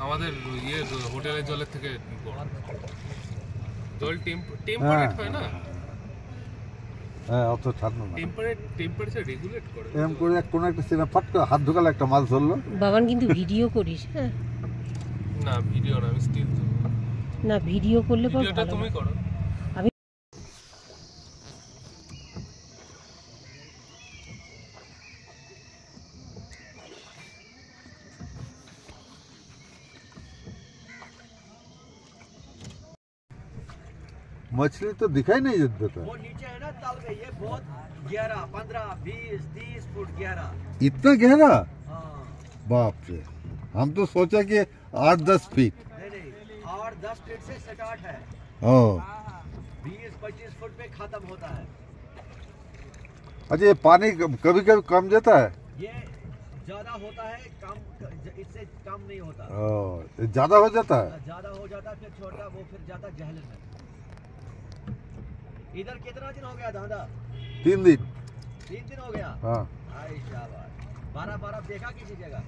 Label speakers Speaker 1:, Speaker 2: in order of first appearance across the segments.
Speaker 1: আমাদের ইয়ে হোটেলের জলের থেকে গরম জল টেম্পারেট হয় না
Speaker 2: হ্যাঁ অত ঠান্ডা না
Speaker 1: টেম্পারেচার রেগুলেট করে
Speaker 2: এরকম করে কোনো একটা সিনেমা ফাট করে হাত ঢোকালে একটা মাছ ধরলো
Speaker 3: বাবান কিন্তু ভিডিও করিস হ্যাঁ
Speaker 1: না ভিডিও না আমি স্টিল
Speaker 3: না ভিডিও করলে পর
Speaker 1: ভিডিওটা তুমি করো
Speaker 2: मछली तो दिखाई नहीं देता
Speaker 4: वो नीचे है ना तल में ये बहुत गहरा 15, 20, 30 फुट गहरा
Speaker 2: इतना गहरा
Speaker 4: हाँ
Speaker 2: बाप रे हम तो सोचा कि 8-10 फीट
Speaker 4: नहीं 8-10 फीट से स्टार्ट है
Speaker 2: ओ
Speaker 4: 20-25 फुट पे खत्म होता है
Speaker 2: अच्छा ये पानी कभी कभी कम जाता है
Speaker 4: ये ज्यादा होता है कम इससे कम नहीं होता
Speaker 2: ज्यादा हो जाता है
Speaker 4: ज्यादा हो जाता फिर छोटा वो फिर जाता जहलम में इधर कितना दिन हो गया दादा
Speaker 2: 3 दिन
Speaker 4: 3 दिन हो गया
Speaker 2: हाँ
Speaker 4: आई शाबाश बर्फ देखा किसी जगह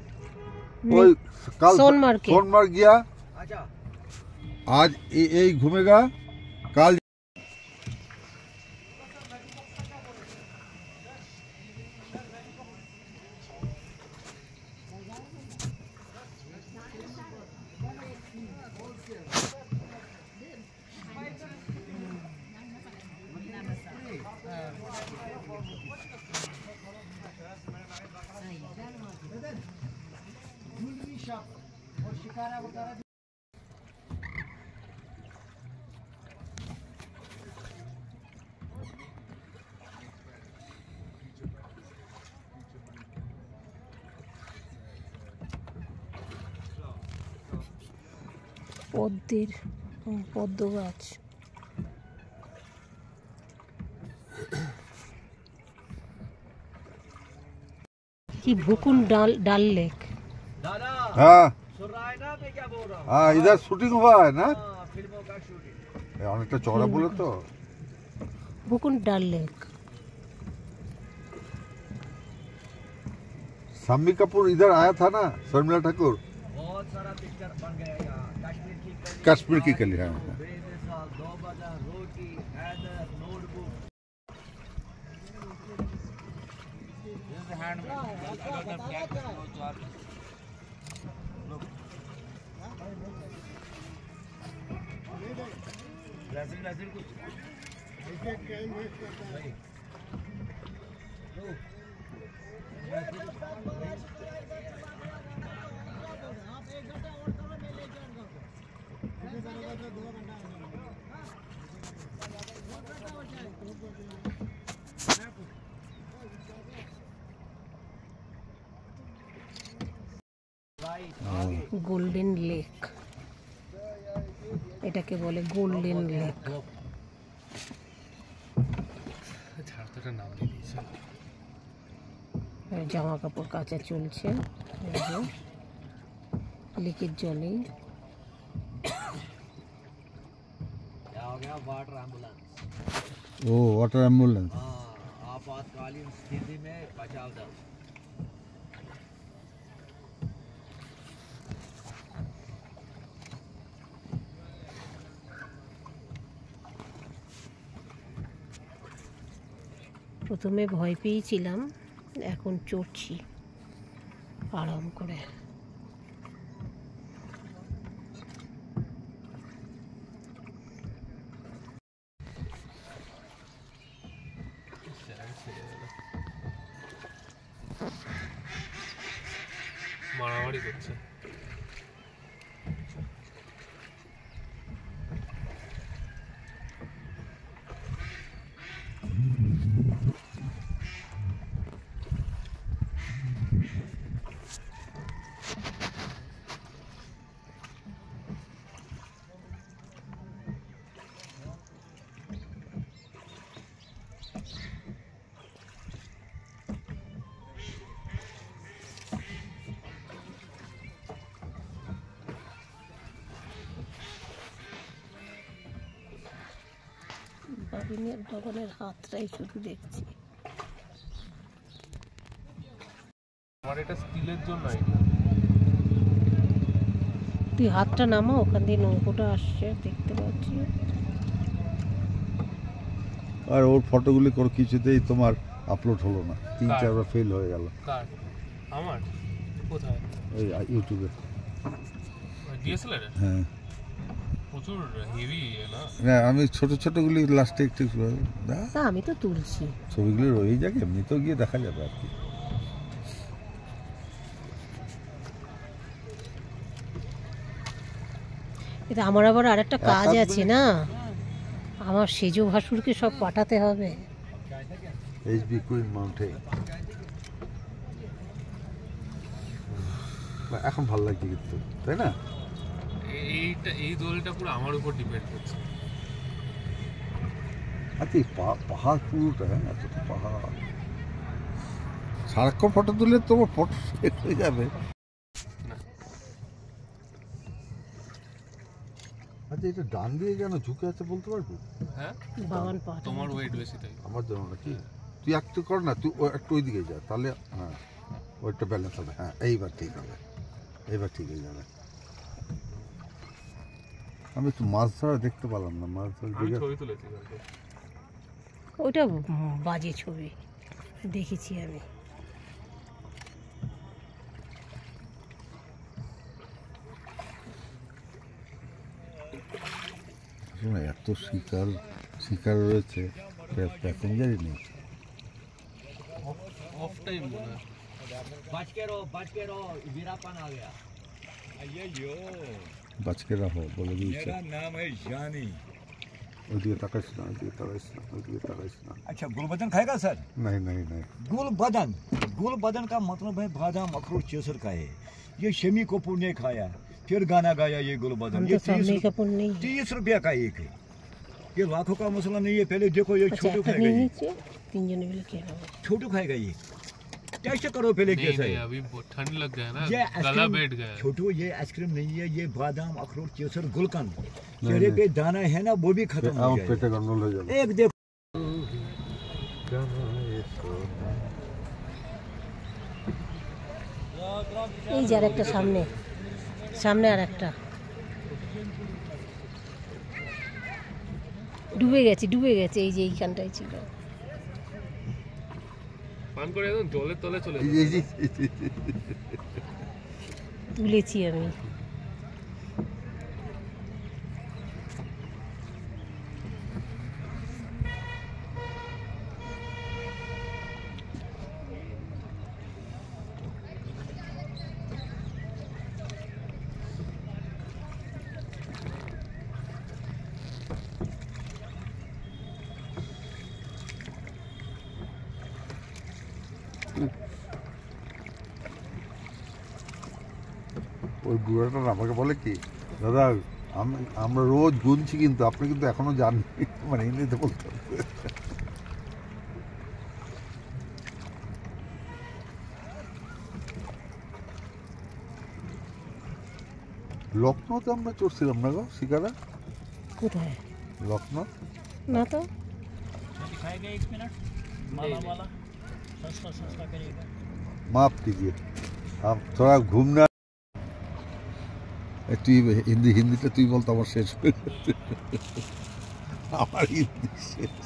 Speaker 2: कोई कल
Speaker 3: सोनमार्ग
Speaker 2: गया
Speaker 4: अच्छा
Speaker 2: आज यही घूमेगा कल
Speaker 3: পদ্ম গাছ কি ভুকুন ডাল লেক
Speaker 4: दादा
Speaker 2: हाँ
Speaker 4: सुन रहा है ना मैं क्या बोल रहा हूँ
Speaker 2: हाँ इधर शूटिंग हुआ है ना
Speaker 4: फिल्मों का शूटिंग
Speaker 2: অনেকটা চওড়া বলে তো
Speaker 3: ভুকুন ডাল লেক
Speaker 2: शम्मी कपूर इधर आया था ना शर्मिला ठाकुर
Speaker 4: बहुत सारा पिक्चर बन गया यहाँ
Speaker 2: कश्मीर की कली हाँ
Speaker 4: बेमिसाल, दो बजा, रोटी, हैदर, नोटबुक
Speaker 3: গোল্ডেন লেক এটাকে বলে গোল্ডেন লেক জামা কাপড় কাচা চলছে লেকের জলে
Speaker 4: वाटर एम्बुलेंस
Speaker 2: ओ वाटर एम्बुलेंस
Speaker 4: आपातकालीन स्थिति में बचाव दल
Speaker 3: প্রথমে ভয় পেয়েছিলাম এখন চড়ছি আরাম করে
Speaker 1: মারামারি করছে
Speaker 3: বাগানের হাতটাই শুধু দেখছি
Speaker 1: আমার এটা স্টিলের জন্য আইডিয়া
Speaker 3: তুই হাতটা নামা, ওখান দিয়ে নৌকোটা আসছে দেখতে পাচ্ছি।
Speaker 2: আর ওর ফটোগুলি কোনো কিছুতেই তোমার আপলোড হলো না, 3-4 বার ফেল হয়ে গেল।
Speaker 1: কার? আমার কোথায়?
Speaker 2: ওই ইউটিউবে।
Speaker 1: ডিএসএলআর
Speaker 2: হ্যাঁ
Speaker 1: প্রচুর হেভি না।
Speaker 2: না, আমি ছোট ছোটগুলি লাস্টে একটু
Speaker 3: না আমি তো তুলছি।
Speaker 2: ছবিগুলি রয়ে যাক, এমনিতেও গিয়ে দেখা যাবে আর কি।
Speaker 3: এটা আমার আবার আরেকটা কাজ আছে না, আমার সেজো ভাসুরকে সব পাঠাতে হবে।
Speaker 2: এইচবি কুইন মাউন্টেন এখন ভালো লাগছে কিন্তু, তাই না?
Speaker 1: এই দোলটা পুরো আমার উপর ডিপেন্ড করছে।
Speaker 2: আচ্ছা এই পাহাড় পুরোটা, হ্যাঁ এতটা পাহাড়, সারাক্ষণ ফটো তুলে তোমার ফটো শেষ হয়ে যাবে। আচ্ছা এটা ডান দিয়ে কেন ঝুঁকে আছে বলতে পারবি?
Speaker 1: হ্যাঁ
Speaker 3: বাগান পা
Speaker 1: তোমার ওয়েট বেশি তাই।
Speaker 2: আমার জন্য নাকি? তুই একটু কর না, তুই একটু ওই দিকে যা, তাহলে হ্যাঁ ওইটা ব্যালেন্স হবে। হ্যাঁ এইবার ঠিক হবে, এইবার ঠিক হয়ে যাবে। আমি একটু মাছ ধরা দেখতে পেলাম না, মাছ ধরা
Speaker 1: আমি
Speaker 2: দিকে
Speaker 1: ছবি তুলেছি কালকে।
Speaker 3: ওইটা বাজে ছবি দেখেছি আমি।
Speaker 2: শোনো, এত শিকার রয়েছে, প্যাসেঞ্জারই নেই।
Speaker 1: অফ টাইম মনে হয়।
Speaker 4: बच के रहो वीरापन आ गया।
Speaker 2: বাঁচকে রাখো বলে দিয়েছে।
Speaker 5: मेरा नाम है जानी।
Speaker 2: ওইদিকে তাকাইস না, ওইদিকে তাকাইস না, ওইদিকে তাকাইস না।
Speaker 5: अच्छा गुलबदन खाएगा सर?
Speaker 2: नहीं नहीं नहीं।
Speaker 5: गुलबदन का मतलब है बादाम अखरोट केसर का है। ये शमी कपूर ने खाया, फिर गाना गाया ये गुलबदन।
Speaker 3: हम
Speaker 5: ये
Speaker 3: तो सामने कपूर नहीं है।
Speaker 5: 30 रुपया का एक है। ये लाखों का मसला नहीं है। पहले देखो ये
Speaker 3: अच्छा
Speaker 5: छोटू
Speaker 3: একটা
Speaker 5: खाएगा,
Speaker 3: নিয়ে
Speaker 5: ये
Speaker 3: নিচ্ছে, তিনজনে মিলে খেয়ে নেবো।
Speaker 5: छोटू खाएगा ये। टेस्ट करो पहले
Speaker 1: नहीं
Speaker 5: कैसा
Speaker 1: नहीं
Speaker 5: है।
Speaker 1: अभी ठंड लग गया ना,
Speaker 5: ये
Speaker 1: गला
Speaker 5: आइसक्रीम
Speaker 1: बैठ गया है।
Speaker 5: छोटू, ये आइसक्रीम नहीं है, ये बादाम अखरोट केसर गुलकंद।
Speaker 2: नहीं,
Speaker 5: चेहरे
Speaker 2: नहीं।
Speaker 5: पे दाना है ना वो भी खत्म हो
Speaker 2: আমার
Speaker 5: गया
Speaker 2: পেটে গন্ডগোল হয়ে যাবে।
Speaker 5: है। एक देखो
Speaker 3: এই যে আর একটা সামনে, সামনে আর একটা ডুবে গেছে, এই যে এইখানটায় ছিল।
Speaker 1: পান করে একদম জলের তলে চলে
Speaker 2: এই
Speaker 1: যায়।
Speaker 2: যে-
Speaker 3: তুলেছি আমি।
Speaker 2: ওই বুড়াটা না আমাকে বলে কি, দাদা আমরা রোজ গুনছি কিন্তু আপনি কিন্তু এখনো জাননি, মানে হিন্দিতে বলতে হবে। লখনৌতে আমরা চড়ছিলাম না গো শিকারা?
Speaker 3: কোথায়?
Speaker 2: लखनऊ
Speaker 3: না তো।
Speaker 4: दिखाएगा 1 मिनट माला वाला सस्ता सस्ता करेगा।
Speaker 2: माफ कीजिए, हम थोड़ा घूमना। তুই হিন্দিটা তুই বলতো, আমার শেষ হয়ে গেছে। আমার হিন্দি শেষ।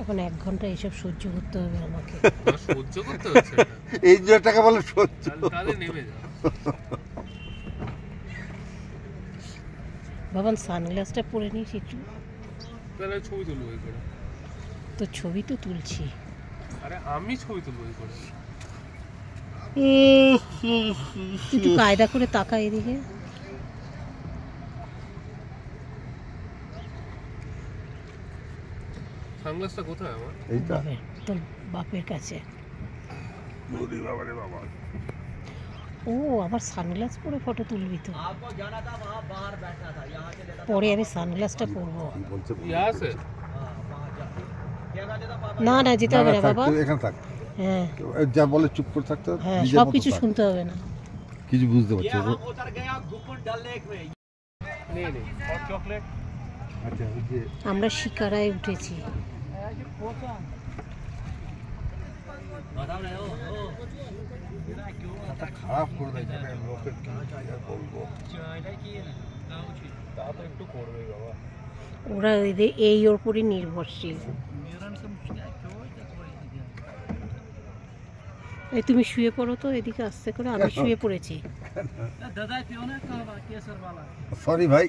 Speaker 3: এখন 1 ঘন্টা এসব সহ্য করতে হবে আমাকে।
Speaker 1: না, সহ্য করতে হচ্ছে না।
Speaker 2: এই টাকা বলে সহ্য।
Speaker 1: তাহলে নেমে যা।
Speaker 3: বাবান সানগ্লাসটা পরে নিস একটু,
Speaker 1: তাহলে ছবি তুলবো এই করে।
Speaker 3: তো ছবি তো তুলছি।
Speaker 1: আরে আমি ছবি তুলবো এই করে।
Speaker 3: তুই একটু কায়দা করে তাকা এদিকে।
Speaker 1: সানগ্লাসটা কোথায় আমার?
Speaker 2: এইটা
Speaker 3: বাপের, তোর বাপের কাছে। ও আবার সানগ্লাস পরে ফটো তুলবি তো?
Speaker 4: आपको जाना था वहाँ बाहर बैठना था, यहाँ से लेता
Speaker 3: পরে আমি সানগ্লাসটা পরবো।
Speaker 2: কি বলছে?
Speaker 1: यहाँ से
Speaker 4: हाँ वहाँ जा। क्या कहते था पापा?
Speaker 3: না না যেতে হবে না
Speaker 2: থাক,
Speaker 3: বাবা।
Speaker 2: তুই এখানে থাক।
Speaker 3: হ্যাঁ
Speaker 2: যা বলে চুপ করে থাকতে হবে,
Speaker 3: হ্যাঁ
Speaker 2: নিজের
Speaker 3: সব
Speaker 2: মতো
Speaker 3: কিছু
Speaker 2: থাক।
Speaker 3: শুনতে হবে না।
Speaker 2: কিছু বুঝতে পারছি
Speaker 4: ये
Speaker 2: না।
Speaker 4: हम उतर गया गुप्पन डल लेक में।
Speaker 1: नहीं नहीं हॉट चॉकलेट
Speaker 2: আচ্ছা ওই যে
Speaker 3: আমরা শিকারায় উঠেছি।
Speaker 4: बताओ रहे हो
Speaker 2: মাথা খারাপ করে দেয় এখানে লোকের কি আর বলবো।
Speaker 1: তা তো একটু করবেই বাবা
Speaker 3: ওরা এদের এই ওপরই নির্ভরশীল। এই তুমি শুয়ে পড়ো তো এদিকে আস্তে করে, আমি শুয়ে পড়েছি।
Speaker 4: दादा पियो ना कहवा केसर वाला।
Speaker 2: সরি ভাই।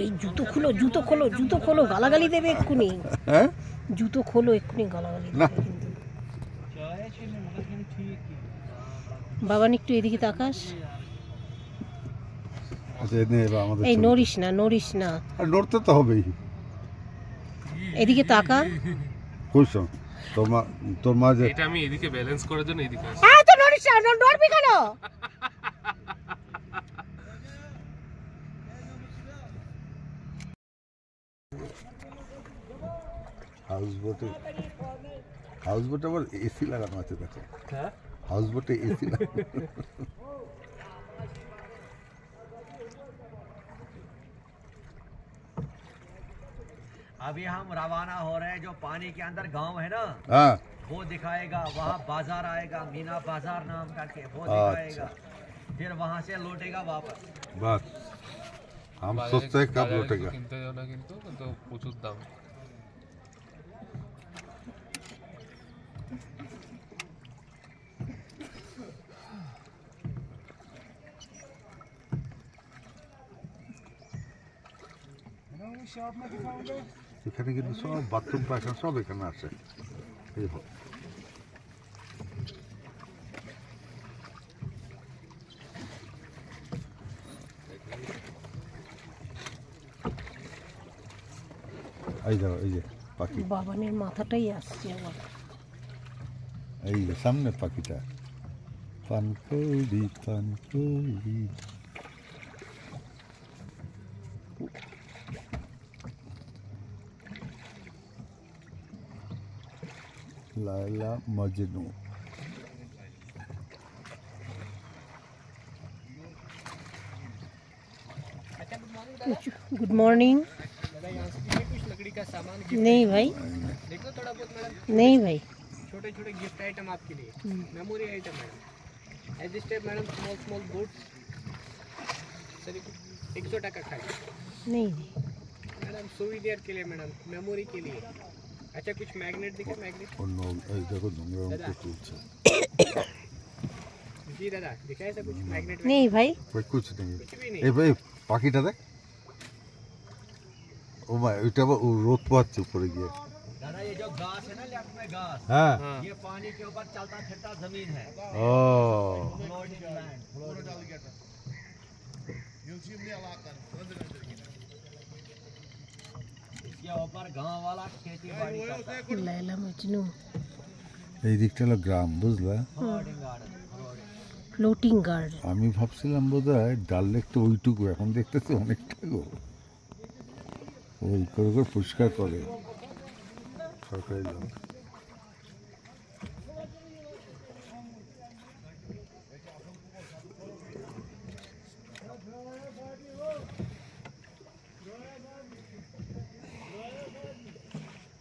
Speaker 3: এই জুতো খোলো, জুতো খোলো, জুতো খোলো, গালাগালি দেবে এক্ষুনি।
Speaker 2: হ্যাঁ
Speaker 3: জুতো খোলো, এক্ষুনি গালাগালি
Speaker 2: না।
Speaker 3: দেবে কিন্তু। বাবান একটু এদিকে তাকাস।
Speaker 2: আচ্ছা এনে এবার আমাদের
Speaker 3: এই
Speaker 2: ছবি।
Speaker 3: নড়িস না, নড়িস না,
Speaker 2: আর নড়তে তো হবেই।
Speaker 3: এদিকে তাকা।
Speaker 2: কইছ তোর মা যে
Speaker 1: এটা আমি এদিকে ব্যালেন্স করার জন্য এদিকে আসি
Speaker 3: তো নড়িস না, নড়বি কেন?
Speaker 2: হাউস বোটে আবার এসি লাগানো আছে দেখো।
Speaker 1: হ্যাঁ
Speaker 2: হাউস বোটে এসি লাগানো।
Speaker 4: अभी हम रवाना हो रहे हैं, जो पानी के अंदर गांव है ना
Speaker 2: হ্যাঁ
Speaker 4: वो दिखाएगा, वहाँ बाजार आएगा, मीना बाजार नाम करके वो
Speaker 2: अच्छा।
Speaker 4: दिखाएगा, फिर वहाँ से लौटेगा वापस।
Speaker 2: बस हम सोचते हैं कब लौटेगा।
Speaker 1: কিনতে যাও না কিন্তু কিন্তু প্রচুর দাম
Speaker 2: এখানে কিন্তু সব বাথরুম পায়খানা সব এখানে আছে। এই হোক এই দেখো এই যে পাখি,
Speaker 3: বাবানের মাথাটাই আসছে আমার।
Speaker 2: এই যে সামনে পাখিটা পানকৌড়ি পানকৌড়ি। লায়লা মজনু।
Speaker 3: Good morning. नहीं भाई,
Speaker 6: देखो थोड़ा बहुत मैडम,
Speaker 3: नहीं भाई।
Speaker 6: छोटे छोटे गिफ्ट आइटम आपके लिए, मेमोरी आइटम मैडम, एज step madam, small small goods, sir 100 টাকা खाए
Speaker 3: नहीं
Speaker 6: मैडम, सुविनियर के लिए मैडम, मेमोरी के लिए। अच्छा कुछ मैग्नेट दिखा, मैग्नेट
Speaker 2: অন্য এই দেখো নোংরা অঙ্ক তুলছে।
Speaker 6: जी दादा दिखा ऐसा कुछ मैग्नेट?
Speaker 3: नहीं भाई।
Speaker 2: ভাই কুছ নেই।
Speaker 6: कुछ भी नहीं।
Speaker 2: এই ভাই পাখিটা দেখ। ও মা এটা আবার ও রোদ পোহাচ্ছে উপরে গিয়ে।
Speaker 4: दादा ये जो घास है ना लेफ्ट में घास,
Speaker 2: হ্যাঁ
Speaker 4: ये पानी के ऊपर चलता फिरता जमीन है।
Speaker 2: ও
Speaker 4: फ्लोटिंग लैंड, इसके ऊपर गांव वाला खेती बाड़ी करता है।
Speaker 3: लैला मजनू
Speaker 2: এই দিকটা হলো গ্রাম বুঝলা।
Speaker 4: Floating garden,
Speaker 3: floating garden.
Speaker 2: আমি ভাবছিলাম বোধহয় ডাল লেকটা ওইটুকু, এখন দেখতেছি অনেকটা গো। ওই করে করে পরিষ্কার করে সরকারি জল।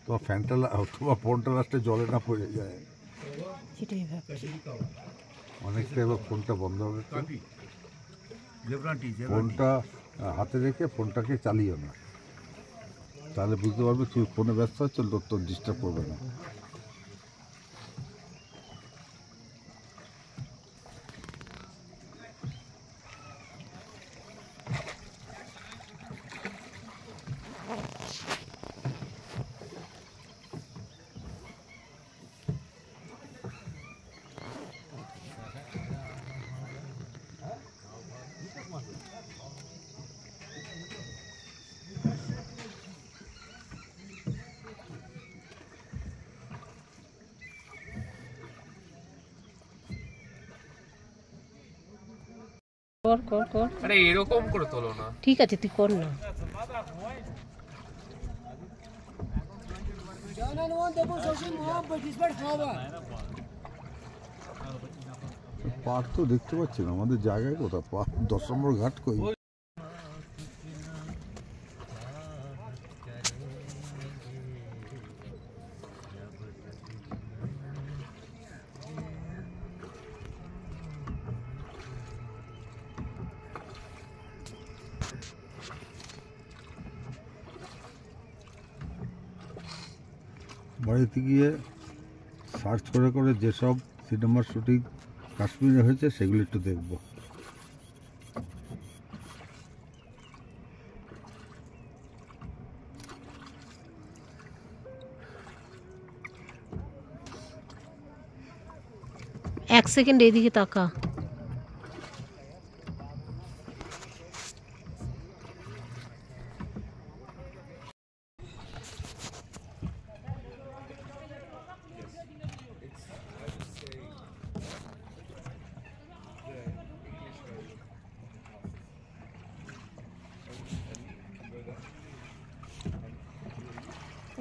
Speaker 2: তোমার ফ্যানটা তোমার ফোনটা লাস্টে জলে না পড়ে যায়।
Speaker 3: সেটাই ভাবছি।
Speaker 2: অনেকটা এবার ফোনটা বন্ধ হবে তো। ফোনটা হাতে রেখে ফোনটাকে চালিও না, তাহলে বুঝতে পারবে তুই ফোনে ব্যস্ত হচ্ছ, লোক তোর ডিস্টার্ব করবে না।
Speaker 3: কর কর কর।
Speaker 1: আরে এরকম করে তোলো না
Speaker 3: ঠিক আছে তুই কর না।
Speaker 2: পার্ক তো দেখতে পাচ্ছি না, আমাদের জায়গায় কোথাও পার্ক? 10 নম্বর ঘাট কই? বাড়িতে গিয়ে সার্চ করে করে যেসব সিনেমার শুটিং কাশ্মীরে হয়েছে সেগুলো একটু দেখবো।
Speaker 3: এক সেকেন্ড এইদিকে তাকা।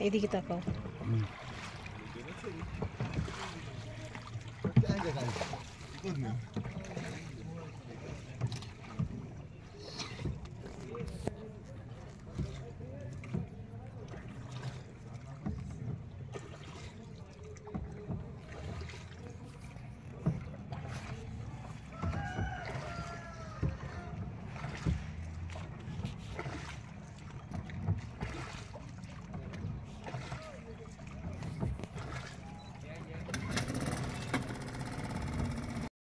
Speaker 3: এইদিকে তাকাও।